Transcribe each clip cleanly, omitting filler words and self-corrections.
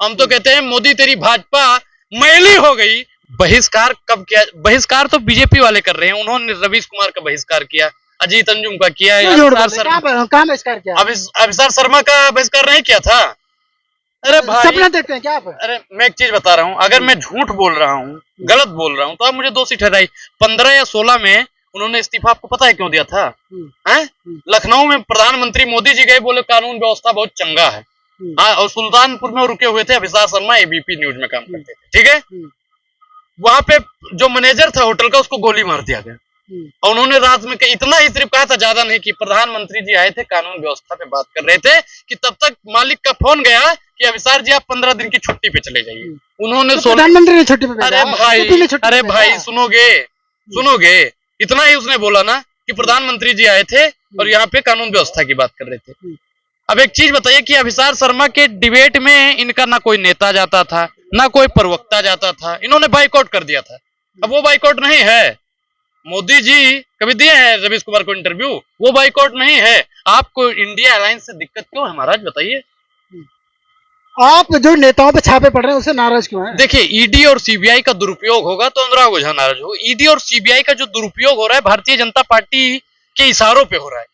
हम तो कहते हैं मोदी तेरी भाजपा मैली हो गई। बहिष्कार कब किया? बहिष्कार तो बीजेपी वाले कर रहे हैं। उन्होंने रवीश कुमार का बहिष्कार किया, अजीत अंजुम का किया, अभिसार शर्मा का बहिष्कार नहीं किया था। अरे भाई सपना देखते हैं क्या आप? अरे मैं एक चीज बता रहा हूँ, अगर मैं झूठ बोल रहा हूँ, गलत बोल रहा हूँ, तो आप मुझे दोषी ठहराइए। 15 या 16 में उन्होंने इस्तीफा आपको पता है क्यों दिया था? लखनऊ में प्रधानमंत्री मोदी जी गए, बोले कानून व्यवस्था बहुत चंगा है। और सुल्तानपुर में रुके हुए थे, अभिसार शर्मा एबीपी न्यूज में काम करते थे, ठीक है। वहां पे जो मैनेजर था होटल का, उसको गोली मार दिया गया। और उन्होंने रात में इतना ही सिर्फ कहा था, ज्यादा नहीं, कि प्रधानमंत्री जी आए थे, कानून व्यवस्था पे बात कर रहे थे, कि तब तक मालिक का फोन गया कि अभिसार जी आप 15 दिन की छुट्टी पे चले जाइए। उन्होंने प्रधानमंत्री ने छुट्टी पे, अरे भाई सुनोगे, इतना ही उसने बोला ना कि प्रधानमंत्री जी आए थे और यहाँ पे कानून व्यवस्था की बात कर रहे थे। अब एक चीज बताइए कि अभिसार शर्मा के डिबेट में इनका ना कोई नेता जाता था, ना कोई प्रवक्ता जाता था, इन्होंने बाइकआउट कर दिया था। अब वो बाइकआउट नहीं है। मोदी जी कभी दिए हैं रवीश कुमार को इंटरव्यू? वो बाइकआउट नहीं है। आपको इंडिया अलायंस से दिक्कत क्यों है महाराज, बताइए। आप जो नेताओं पे छापे पड़ रहे हैं उससे नाराज क्यों हैं? देखिए, ईडी और सीबीआई का दुरुपयोग होगा तो अनुराग ओझा नाराज हो। ईडी और सीबीआई का जो दुरुपयोग हो रहा है भारतीय जनता पार्टी के इशारों पे हो रहा है।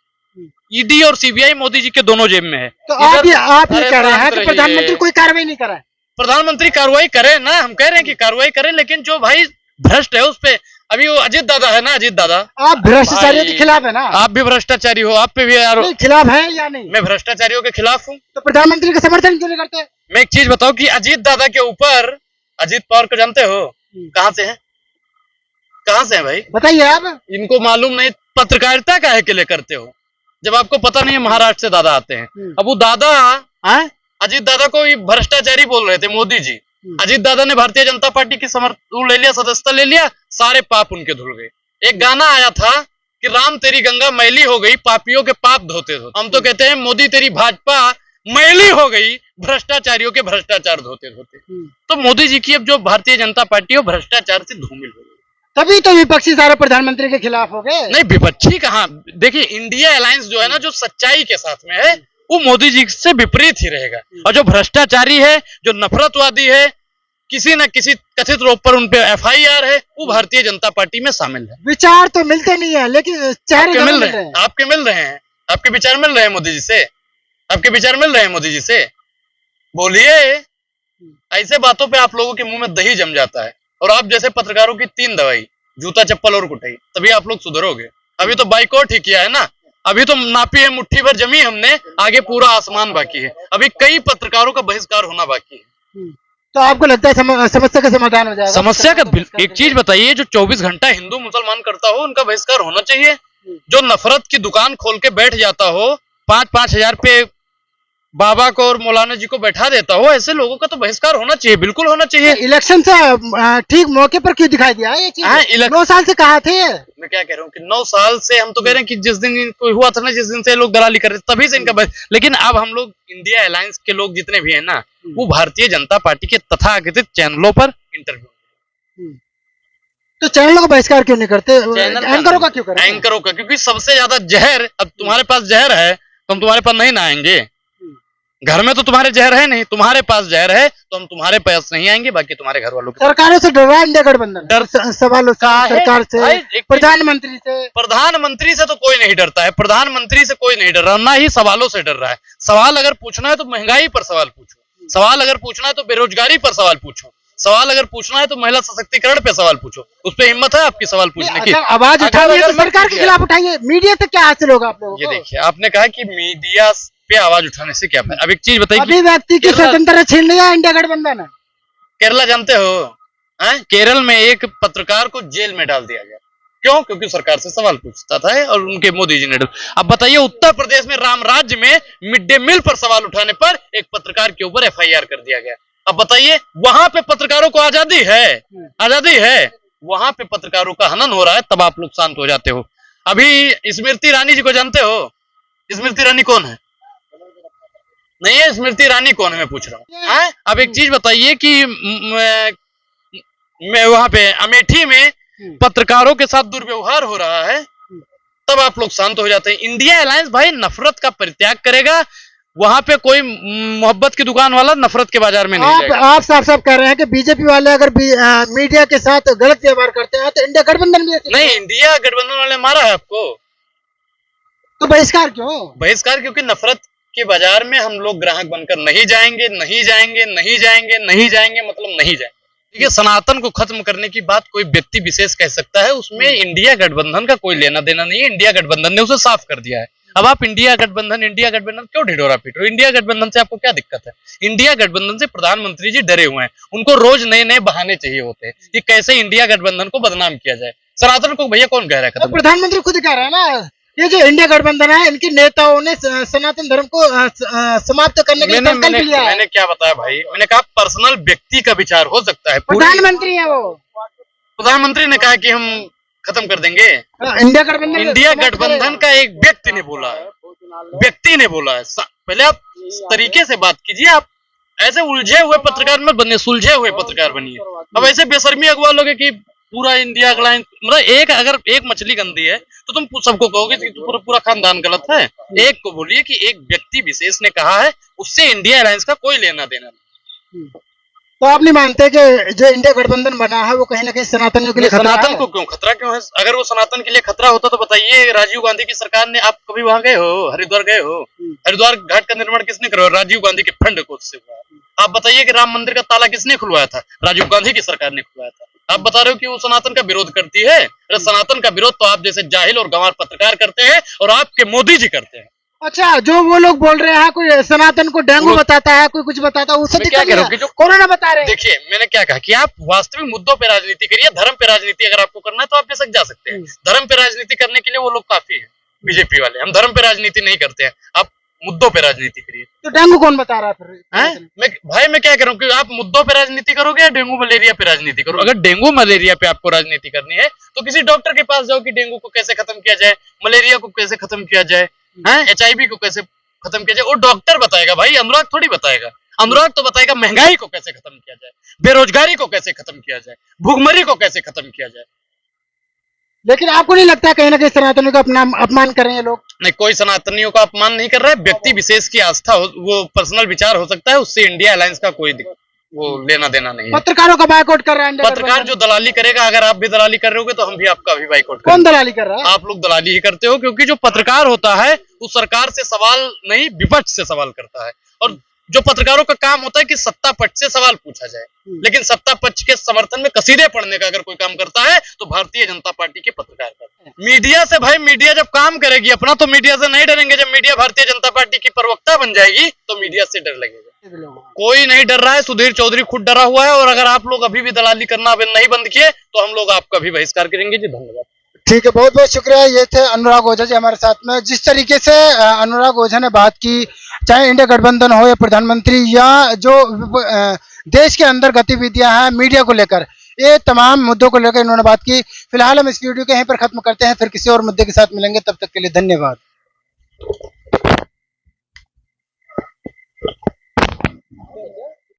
ईडी और सीबीआई मोदी जी के दोनों जेब में है। तो आप ये कह रहे हैं कि प्रधानमंत्री कोई कार्रवाई नहीं कर रहा है? प्रधानमंत्री कार्रवाई करे ना, हम कह रहे हैं कि कार्रवाई करे, लेकिन जो भाई भ्रष्ट है उस पे, अभी वो अजीत दादा है ना, अजीत दादा, आप भ्रष्टाचारियों के खिलाफ है ना? आप भी भ्रष्टाचारी हो, आप पे भी खिलाफ है या नहीं? मैं भ्रष्टाचारियों के खिलाफ हूँ। तो प्रधानमंत्री का समर्थन क्यों नहीं करते? मैं एक चीज बताऊं कि अजीत दादा के ऊपर, अजीत पवार को जानते हो कहां से है? कहां से है भाई, बताइए आप। इनको मालूम नहीं, पत्रकारिता काहे के लिए करते हो जब आपको पता नहीं है महाराष्ट्र से दादा आते हैं। अब वो दादा अजीत दादा को भ्रष्टाचारी बोल रहे थे मोदी जी। अजीत दादा ने भारतीय जनता पार्टी की ले लिया, सदस्यता ले लिया, सारे पाप उनके धुल गए। एक गाना आया था कि राम तेरी गंगा मैली हो गई, पापियों के पाप धोते धोते। हम तो कहते हैं मोदी तेरी भाजपा मैली हो गई, भ्रष्टाचारियों के भ्रष्टाचार धोते धोते। तो मोदी जी की अब जो भारतीय जनता पार्टी है भ्रष्टाचार से धूमिल हो गई। तभी तो विपक्षी सारे प्रधानमंत्री के खिलाफ हो गए। नहीं, विपक्षी कहाँ। देखिए, इंडिया अलायंस जो है ना, जो सच्चाई के साथ में है, वो मोदी जी से विपरीत ही रहेगा। और जो भ्रष्टाचारी है, जो नफरतवादी है, किसी न किसी कथित रूप पर उनपे एफआईआर है, वो भारतीय जनता पार्टी में शामिल है। विचार तो मिलते नहीं है, लेकिन चेहरे मिल रहे हैं। आपके मिल रहे हैं, आपके विचार मिल रहे हैं मोदी जी से, आपके विचार मिल रहे हैं मोदी जी से। बोलिए, ऐसे बातों पे आप लोगों के मुंह में दही जम जाता है। और आप जैसे पत्रकारों की 3 दवाई, जूता चप्पल और कुटाई, तभी आप लोग सुधरोगे। अभी तो बाइकआउट ही किया है ना, अभी तो नापी है मुट्ठी भर जमी हमने, आगे पूरा आसमान बाकी है। अभी कई पत्रकारों का बहिष्कार होना बाकी है। तो आपको लगता है समस्या का समाधान हो जाएगा? समस्या का एक चीज बताइए, जो 24 घंटा हिंदू मुसलमान करता हो, उनका बहिष्कार होना चाहिए। जो नफरत की दुकान खोल के बैठ जाता हो, 5-5 हजार पे बाबा को और मौलाना जी को बैठा देता हो, ऐसे लोगों का तो बहिष्कार होना चाहिए, बिल्कुल होना चाहिए। इलेक्शन से ठीक मौके पर क्यों दिखाई दिया ये चीज? 9 साल से कहा थे। मैं क्या कह रहा हूँ कि 9 साल से हम तो कह रहे हैं कि जिस दिन कोई हुआ था ना, जिस दिन से लोग दलाली कर रहे थे, तभी से इनका लेकिन अब हम लोग इंडिया अलायंस के लोग जितने भी है ना, वो भारतीय जनता पार्टी के तथाकथित चैनलों पर इंटरव्यू। तो चैनलों का बहिष्कार क्यों नहीं करते? एंकरों का क्यों करते? एंकरों का, क्योंकि सबसे ज्यादा जहर, अब तुम्हारे पास जहर है तो हम तुम्हारे पास नहीं ना आएंगे। घर में तो तुम्हारे जहर है नहीं, तुम्हारे पास जहर है तो हम तुम्हारे पास नहीं आएंगे, बाकी तुम्हारे घर वालों के। सरकारों से डर रहा है इंडिया गठबंधन? डर सवालों से, सरकार से, प्रधानमंत्री से? प्रधानमंत्री से तो कोई नहीं डरता है, प्रधानमंत्री से कोई नहीं डर रहा, ना ही सवालों से डर रहा है। सवाल अगर पूछना है तो महंगाई पर सवाल पूछो, सवाल अगर पूछना है तो बेरोजगारी पर सवाल पूछो, सवाल अगर पूछना है तो महिला सशक्तिकरण पे सवाल पूछो। उस पे हिम्मत है आपकी सवाल पूछने की? आवाज उठाइए तो सरकार के खिलाफ उठाइए, मीडिया से क्या हासिल होगा आप लोगों को? ये देखिए, आपने कहा कि मीडिया पे आवाज उठाने से क्या फायदा। अब एक चीज बताइए, अभिव्यक्ति की स्वतंत्रता छीन लिया इंडिया गठबंधन। केरला जानते हो? केरल में एक पत्रकार को जेल में डाल दिया गया, क्यों? क्योंकि सरकार से सवाल पूछता था और उनके मोदी जी ने अब बताइए, उत्तर प्रदेश में राम राज्य में मिड डे मील पर सवाल उठाने पर एक पत्रकार के ऊपर एफआईआर कर दिया गया। अब बताइए, वहां पे पत्रकारों को आजादी है? आजादी है? वहां पे पत्रकारों का हनन हो रहा है, तब आप लोग शांत हो जाते हो। अभी स्मृति ईरानी जी को जानते हो? स्मृति ईरानी कौन है? नहीं है, स्मृति ईरानी कौन है मैं पूछ रहा हूँ। अब एक चीज बताइए कि मैं वहां पे अमेठी में पत्रकारों के साथ दुर्व्यवहार हो रहा है, तब आप लोग शांत हो जाते हैं। इंडिया अलायंस भाई नफरत का परित्याग करेगा, वहां पे कोई मोहब्बत की दुकान वाला नफरत के बाजार में नहीं जाएगा। आप साफ साफ कह रहे हैं कि बीजेपी वाले अगर मीडिया के साथ गलत व्यवहार करते हैं तो इंडिया गठबंधन भी ऐसे नहीं, इंडिया गठबंधन वाले मारा है आपको, तो बहिष्कार क्यों? बहिष्कार क्योंकि नफरत के बाजार में हम लोग ग्राहक बनकर नहीं जाएंगे, नहीं जाएंगे, नहीं जाएंगे, नहीं जाएंगे, मतलब नहीं जाएंगे। देखिए, सनातन को खत्म करने की बात कोई व्यक्ति विशेष कह सकता है, उसमें इंडिया गठबंधन का कोई लेना देना नहीं है। इंडिया गठबंधन ने उसे साफ कर दिया है। अब आप इंडिया गठबंधन क्यों ढिढोरा पीट रहे हो? इंडिया गठबंधन से आपको क्या दिक्कत है? इंडिया गठबंधन से प्रधानमंत्री जी डरे हुए हैं, उनको रोज नए नए बहाने चाहिए होते हैं कि कैसे इंडिया गठबंधन को बदनाम किया जाए। सनातन को भैया कौन कह रहा है खत्म? प्रधानमंत्री खुद कह रहा है ना, ये जो इंडिया गठबंधन है, इनके नेताओं ने सनातन धर्म को समाप्त करने के लिए संकल्प लिया है। मैंने क्या बताया भाई, मैंने कहा पर्सनल व्यक्ति का विचार हो सकता है, प्रधानमंत्री है वो, प्रधानमंत्री ने कहा कि हम खत्म कर देंगे इंडिया गठबंधन का एक व्यक्ति ने बोला है, व्यक्ति ने बोला है। पहले आप तरीके से बात कीजिए, आप ऐसे उलझे हुए पत्रकार मत बनिए, सुलझे हुए पत्रकार बनिए। अब ऐसे बेशर्मी अगवा लोगे कि पूरा इंडिया अलायंस, मतलब अगर एक मछली गंदी है तो तुम सबको कहोगे कि पूरा खानदान गलत है। एक को बोलिए कि एक व्यक्ति विशेष ने कहा है, उससे इंडिया अलायंस का कोई लेना देना नहीं। तो आप नहीं मानते कि जो इंडिया गठबंधन बना है वो कहीं ना कहीं सनातनियों के लिए खतरा है? सनातन को क्यों खतरा क्यों है? अगर वो सनातन के लिए खतरा होता तो बताइए, राजीव गांधी की सरकार ने, आप कभी वहां गए हो? हरिद्वार गए हो? हरिद्वार घाट का निर्माण किसने करवाया? राजीव गांधी के फंड को उससे हुआ। आप बताइए कि राम मंदिर का ताला किसने खुलवाया था? राजीव गांधी की सरकार ने खुलवाया था। आप बता रहे हो कि वो सनातन का विरोध करती है? अरे सनातन का विरोध तो आप जैसे जाहिल और गंवार पत्रकार करते हैं और आपके मोदी जी करते हैं। अच्छा, जो वो लोग बोल रहे हैं, कोई सनातन को डेंगू बताता है, कोई कुछ बताता है, उससे क्या कह रहा हूँ कि जो कोरोना बता रहे हैं। देखिए, मैंने क्या कहा कि आप वास्तविक मुद्दों पे राजनीति करिए, धर्म पे राजनीति अगर आपको करना है तो आप बेशक जा सकते हैं। धर्म पे राजनीति करने के लिए वो लोग काफी है, बीजेपी वाले। हम धर्म पे राजनीति नहीं करते हैं, आप मुद्दों पे राजनीति करिए। तो डेंगू कौन बता रहा है फिर? मैं क्या कह रहा हूँ कि आप मुद्दों पे राजनीति करोगे या डेंगू मलेरिया पे राजनीति करो? अगर डेंगू मलेरिया पे आपको राजनीति करनी है तो किसी डॉक्टर के पास जाओ कि डेंगू को कैसे खत्म किया जाए, मलेरिया को कैसे खत्म किया जाए, HIV को कैसे खत्म किया जाए। वो डॉक्टर बताएगा भाई, अनुराग थोड़ी बताएगा। अनुराग तो बताएगा महंगाई को कैसे खत्म किया जाए, बेरोजगारी को कैसे खत्म किया जाए, भूखमरी को कैसे खत्म किया जाए। लेकिन आपको नहीं लगता कहीं ना कहीं सनातनियों का अपना अपमान कर रहे हैं लोग? नहीं, कोई सनातनियों का अपमान नहीं कर रहा है। व्यक्ति विशेष की आस्था हो, वो पर्सनल विचार हो सकता है, उससे इंडिया अलायंस का कोई वो लेना देना नहीं है। पत्रकारों का बायकॉट कर रहा है पत्रकार जो दलाली करेगा, अगर आप भी दलाली कर रहे होगे तो हम भी आपका भी बायकॉट करेंगे। कौन दलाली कर रहा है? आप लोग दलाली ही करते हो, क्योंकि जो पत्रकार होता है वो सरकार से सवाल नहीं, विपक्ष से सवाल करता है। और जो पत्रकारों का काम होता है कि सत्ता पक्ष से सवाल पूछा जाए, लेकिन सत्ता पक्ष के समर्थन में कसीदे पढ़ने का अगर कोई काम करता है तो भारतीय जनता पार्टी के पत्रकार करते हैं। मीडिया से भाई, मीडिया जब काम करेगी अपना तो मीडिया से नहीं डरेंगे। जब मीडिया भारतीय जनता पार्टी की प्रवक्ता बन जाएगी तो मीडिया से डर लगेगा। कोई नहीं डर रहा है, सुधीर चौधरी खुद डरा हुआ है। और अगर आप लोग अभी भी दलाली करना नहीं बंद किए तो हम लोग आपका भी बहिष्कार करेंगे जी। धन्यवाद। ठीक है, बहुत बहुत शुक्रिया। ये थे अनुराग ओझा जी हमारे साथ में। जिस तरीके से अनुराग ओझा ने बात की, चाहे इंडिया गठबंधन हो या प्रधानमंत्री या जो देश के अंदर गतिविधियां हैं मीडिया को लेकर, ये तमाम मुद्दों को लेकर इन्होंने बात की। फिलहाल हम इस वीडियो को यहीं पर खत्म करते हैं, फिर किसी और मुद्दे के साथ मिलेंगे। तब तक के लिए धन्यवाद।